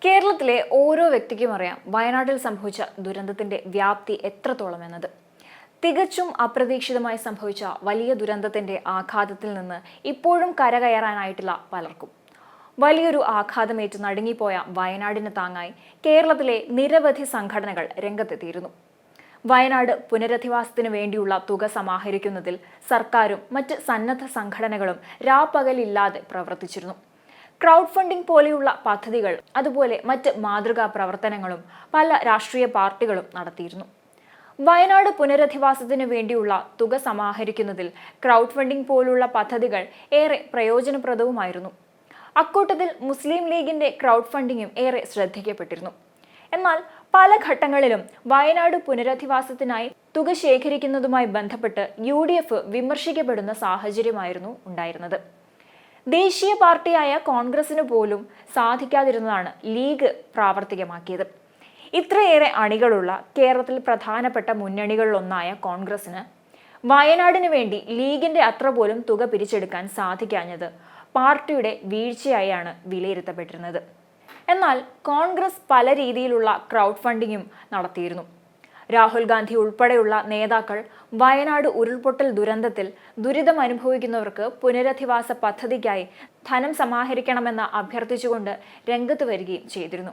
കേരളത്തിലെ ഓരോ വ്യക്തിക്കും അറിയാം വയനാട്ടിൽ സംഭവിച്ച ദുരന്തത്തിന്റെ വ്യാപ്തി എത്രത്തോളം എന്നത്. തികച്ചും അപ്രതീക്ഷിതമായി സംഭവിച്ച വലിയ ദുരന്തത്തിന്റെ ആഘാതത്തിൽ നിന്ന് ഇപ്പോഴും കരകയറാനായിട്ടില്ല പലർക്കും. വലിയൊരു ആഘാതമേറ്റ് നടുങ്ങിപ്പോയ വയനാടിന് താങ്ങായി കേരളത്തിലെ നിരവധി സംഘടനകൾ രംഗത്തെത്തിയിരുന്നു. വയനാട് പുനരധിവാസത്തിന് വേണ്ടിയുള്ള തുക സമാഹരിക്കുന്നതിൽ സർക്കാരും മറ്റ് സന്നദ്ധ സംഘടനകളും രാപ്പകലില്ലാതെ പ്രവർത്തിച്ചിരുന്നു. ക്രൗഡ് ഫണ്ടിംഗ് പോലെയുള്ള പദ്ധതികൾ, അതുപോലെ മറ്റ് മാതൃകാ പ്രവർത്തനങ്ങളും പല രാഷ്ട്രീയ പാർട്ടികളും നടത്തിയിരുന്നു. വയനാട് പുനരധിവാസത്തിന് വേണ്ടിയുള്ള തുക സമാഹരിക്കുന്നതിൽ ക്രൗഡ് ഫണ്ടിംഗ് പോലുള്ള പദ്ധതികൾ ഏറെ പ്രയോജനപ്രദവുമായിരുന്നു. അക്കൂട്ടത്തിൽ മുസ്ലിം ലീഗിന്റെ ക്രൗഡ് ഫണ്ടിങ്ങും ഏറെ ശ്രദ്ധിക്കപ്പെട്ടിരുന്നു. എന്നാൽ പല ഘട്ടങ്ങളിലും വയനാട് പുനരധിവാസത്തിനായി തുക ശേഖരിക്കുന്നതുമായി ബന്ധപ്പെട്ട് UDF വിമർശിക്കപ്പെടുന്ന സാഹചര്യമായിരുന്നു ഉണ്ടായിരുന്നത്. ദേശീയ പാർട്ടിയായ കോൺഗ്രസിന് പോലും സാധിക്കാതിരുന്നതാണ് ലീഗ് പ്രാവർത്തികമാക്കിയത്. ഇത്രയേറെ അണികളുള്ള കേരളത്തിൽ പ്രധാനപ്പെട്ട മുന്നണികളിലൊന്നായ കോൺഗ്രസിന് വയനാടിന് വേണ്ടി ലീഗിന്റെ അത്ര പോലും തുക പിരിച്ചെടുക്കാൻ സാധിക്കാഞ്ഞത് പാർട്ടിയുടെ വീഴ്ചയായാണ് വിലയിരുത്തപ്പെട്ടിരുന്നത്. എന്നാൽ കോൺഗ്രസ് പല രീതിയിലുള്ള ക്രൗഡ് ഫണ്ടിങ്ങും നടത്തിയിരുന്നു. രാഹുൽ ഗാന്ധി ഉൾപ്പെടെയുള്ള നേതാക്കൾ വയനാട് ഉരുൾപൊട്ടൽ ദുരന്തത്തിൽ ദുരിതം അനുഭവിക്കുന്നവർക്ക് പുനരധിവാസ പദ്ധതിക്കായി ധനം സമാഹരിക്കണമെന്ന് അഭ്യർത്ഥിച്ചുകൊണ്ട് രംഗത്ത് വരികയും ചെയ്തിരുന്നു.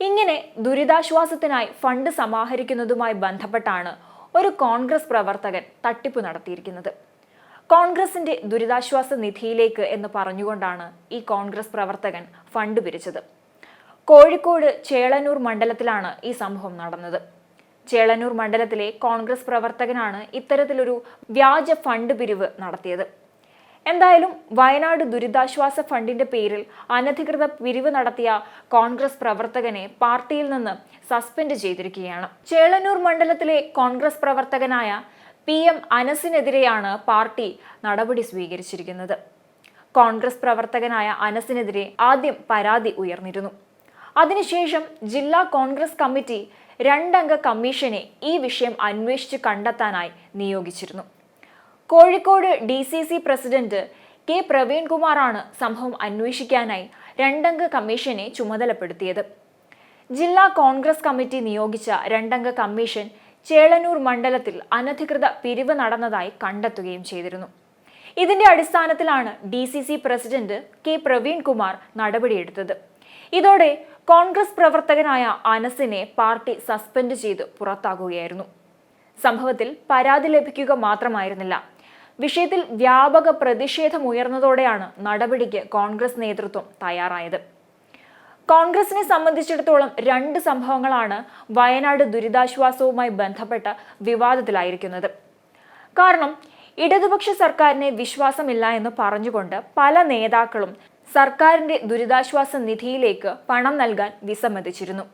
ഇങ്ങനെ ദുരിതാശ്വാസത്തിനായി ഫണ്ട് സമാഹരിക്കുന്നതുമായി ബന്ധപ്പെട്ടാണ് ഒരു കോൺഗ്രസ് പ്രവർത്തകൻ തട്ടിപ്പ് നടത്തിയിരിക്കുന്നത്. കോൺഗ്രസിന്റെ ദുരിതാശ്വാസ നിധിയിലേക്ക് എന്ന് പറഞ്ഞുകൊണ്ടാണ് ഈ കോൺഗ്രസ് പ്രവർത്തകൻ ഫണ്ട് പിരിച്ചത്. കോഴിക്കോട് ചേളന്നൂർ മണ്ഡലത്തിലാണ് ഈ സംഭവം നടന്നത്. ചേളന്നൂർ മണ്ഡലത്തിലെ കോൺഗ്രസ് പ്രവർത്തകനാണ് ഇത്തരത്തിലൊരു വ്യാജ ഫണ്ട് പിരിവ് നടത്തിയത്. എന്തായാലും വയനാട് ദുരിതാശ്വാസ ഫണ്ടിന്റെ പേരിൽ അനധികൃത പിരിവ് നടത്തിയ കോൺഗ്രസ് പ്രവർത്തകനെ പാർട്ടിയിൽ നിന്ന് സസ്പെൻഡ് ചെയ്തിരിക്കുകയാണ്. ചേളന്നൂർ മണ്ഡലത്തിലെ കോൺഗ്രസ് പ്രവർത്തകനായ PM അനസിനെതിരെയാണ് പാർട്ടി നടപടി സ്വീകരിച്ചിരിക്കുന്നത്. കോൺഗ്രസ് പ്രവർത്തകനായ അനസിനെതിരെ ആദ്യം പരാതി ഉയർന്നിരുന്നു. അതിനുശേഷം ജില്ലാ കോൺഗ്രസ് കമ്മിറ്റി 2 അംഗ കമ്മീഷനെ ഈ വിഷയം അന്വേഷിച്ച് കണ്ടെത്താനായി നിയോഗിച്ചിരുന്നു. കോഴിക്കോട് DCC പ്രസിഡന്റ് K പ്രവീൺകുമാറാണ് സംഭവം അന്വേഷിക്കാനായി 2 അംഗ കമ്മീഷനെ ചുമതലപ്പെടുത്തിയത്. ജില്ലാ കോൺഗ്രസ് കമ്മിറ്റി നിയോഗിച്ച 2 അംഗ കമ്മീഷൻ ചേളന്നൂർ മണ്ഡലത്തിൽ അനധികൃത പിരിവ് നടന്നതായി കണ്ടെത്തുകയും ചെയ്തിരുന്നു. ഇതിന്റെ അടിസ്ഥാനത്തിലാണ് DCC പ്രസിഡന്റ് K പ്രവീൺകുമാർ നടപടിയെടുത്തത്. ഇതോടെ കോൺഗ്രസ് പ്രവർത്തകനായ അനസിനെ പാർട്ടി സസ്പെൻഡ് ചെയ്ത് പുറത്താക്കുകയായിരുന്നു. സംഭവത്തിൽ പരാതി ലഭിക്കുക മാത്രമായിരുന്നില്ല, വിഷയത്തിൽ വ്യാപക പ്രതിഷേധമുയർന്നതോടെയാണ് നടപടിക്ക് കോൺഗ്രസ് നേതൃത്വം തയ്യാറായത്. കോൺഗ്രസിനെ സംബന്ധിച്ചിടത്തോളം 2 സംഭവങ്ങളാണ് വയനാട് ദുരിതാശ്വാസവുമായി ബന്ധപ്പെട്ട വിവാദത്തിലായിരിക്കുന്നത്. കാരണം ഇടതുപക്ഷ സർക്കാരിനെ വിശ്വാസമില്ല എന്ന് പറഞ്ഞുകൊണ്ട് പല നേതാക്കളും സർക്കാരിന്റെ ദുരിതാശ്വാസ നിധിയിലേക്ക് പണം നൽകാൻ വിസമ്മതിച്ചിരുന്നു.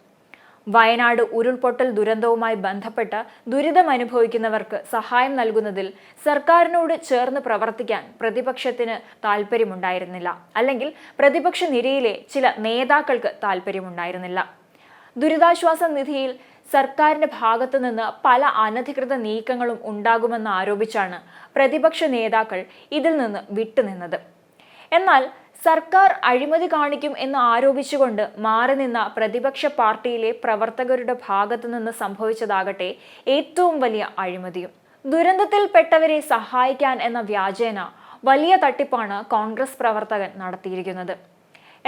വയനാട് ഉരുൾപൊട്ടൽ ദുരന്തവുമായി ബന്ധപ്പെട്ട് ദുരിതം അനുഭവിക്കുന്നവർക്ക് സഹായം നൽകുന്നതിൽ സർക്കാരിനോട് ചേർന്ന് പ്രവർത്തിക്കാൻ പ്രതിപക്ഷത്തിന് താല്പര്യമുണ്ടായിരുന്നില്ല, അല്ലെങ്കിൽ പ്രതിപക്ഷ നിരയിലെ ചില നേതാക്കൾക്ക് താല്പര്യമുണ്ടായിരുന്നില്ല. ദുരിതാശ്വാസ നിധിയിൽ സർക്കാരിന്റെ ഭാഗത്തു നിന്ന് പല അനധികൃത നീക്കങ്ങളും ഉണ്ടാകുമെന്ന് ആരോപിച്ചാണ് പ്രതിപക്ഷ നേതാക്കൾ ഇതിൽ നിന്ന് വിട്ടുനിന്നത്. എന്നാൽ സർക്കാർ അഴിമതി കാണിക്കും എന്ന് ആരോപിച്ചുകൊണ്ട് മാറി നിന്ന പ്രതിപക്ഷ പാർട്ടിയിലെ പ്രവർത്തകരുടെ ഭാഗത്തു നിന്ന് സംഭവിച്ചതാകട്ടെ ഏറ്റവും വലിയ അഴിമതിയും. ദുരന്തത്തിൽപ്പെട്ടവരെ സഹായിക്കാൻ എന്ന വ്യാജേന വലിയ തട്ടിപ്പാണ് കോൺഗ്രസ് പ്രവർത്തകൻ നടത്തിയിരിക്കുന്നത്.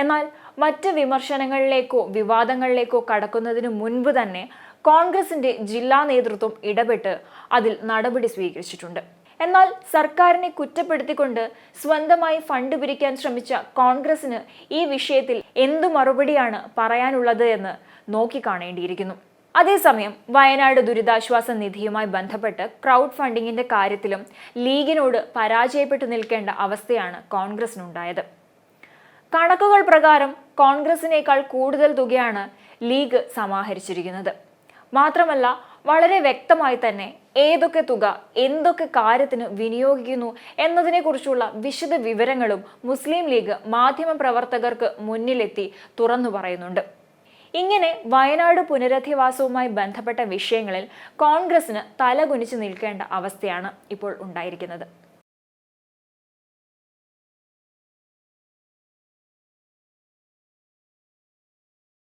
എന്നാൽ മറ്റ് വിമർശനങ്ങളിലേക്കോ വിവാദങ്ങളിലേക്കോ കടക്കുന്നതിനു മുൻപ് തന്നെ കോൺഗ്രസിന്റെ ജില്ലാ നേതൃത്വം ഇടപെട്ട് അതിൽ നടപടി സ്വീകരിച്ചിട്ടുണ്ട്. എന്നാൽ സർക്കാരിനെ കുറ്റപ്പെടുത്തിക്കൊണ്ട് സ്വന്തമായി ഫണ്ട് പിരിക്കാൻ ശ്രമിച്ച കോൺഗ്രസിന് ഈ വിഷയത്തിൽ എന്തു മറുപടിയാണ് പറയാനുള്ളത് എന്ന് നോക്കിക്കാണേണ്ടിയിരിക്കുന്നു. അതേസമയം വയനാട് ദുരിതാശ്വാസ നിധിയുമായി ബന്ധപ്പെട്ട് ക്രൗഡ് ഫണ്ടിങ്ങിന്റെ കാര്യത്തിലും ലീഗിനോട് പരാജയപ്പെട്ടു നിൽക്കേണ്ട അവസ്ഥയാണ് കോൺഗ്രസിനുണ്ടായത്. കണക്കുകൾ പ്രകാരം കോൺഗ്രസിനേക്കാൾ കൂടുതൽ തുകയാണ് ലീഗ് സമാഹരിച്ചിരിക്കുന്നത്. മാത്രമല്ല, വളരെ വ്യക്തമായി തന്നെ ഏതൊക്കെ തുക എന്തൊക്കെ കാര്യത്തിന് വിനിയോഗിക്കുന്നു എന്നതിനെക്കുറിച്ചുള്ള വിശദ വിവരങ്ങളും മുസ്ലിം ലീഗ് മാധ്യമപ്രവർത്തകർക്ക് മുന്നിലെത്തി തുറന്നു പറയുന്നുണ്ട്. ഇങ്ങനെ വയനാട് പുനരധിവാസവുമായി ബന്ധപ്പെട്ട വിഷയങ്ങളിൽ കോൺഗ്രസിന് തലകുനിച്ച് നിൽക്കേണ്ട അവസ്ഥയാണ് ഇപ്പോൾ ഉണ്ടായിരിക്കുന്നത്.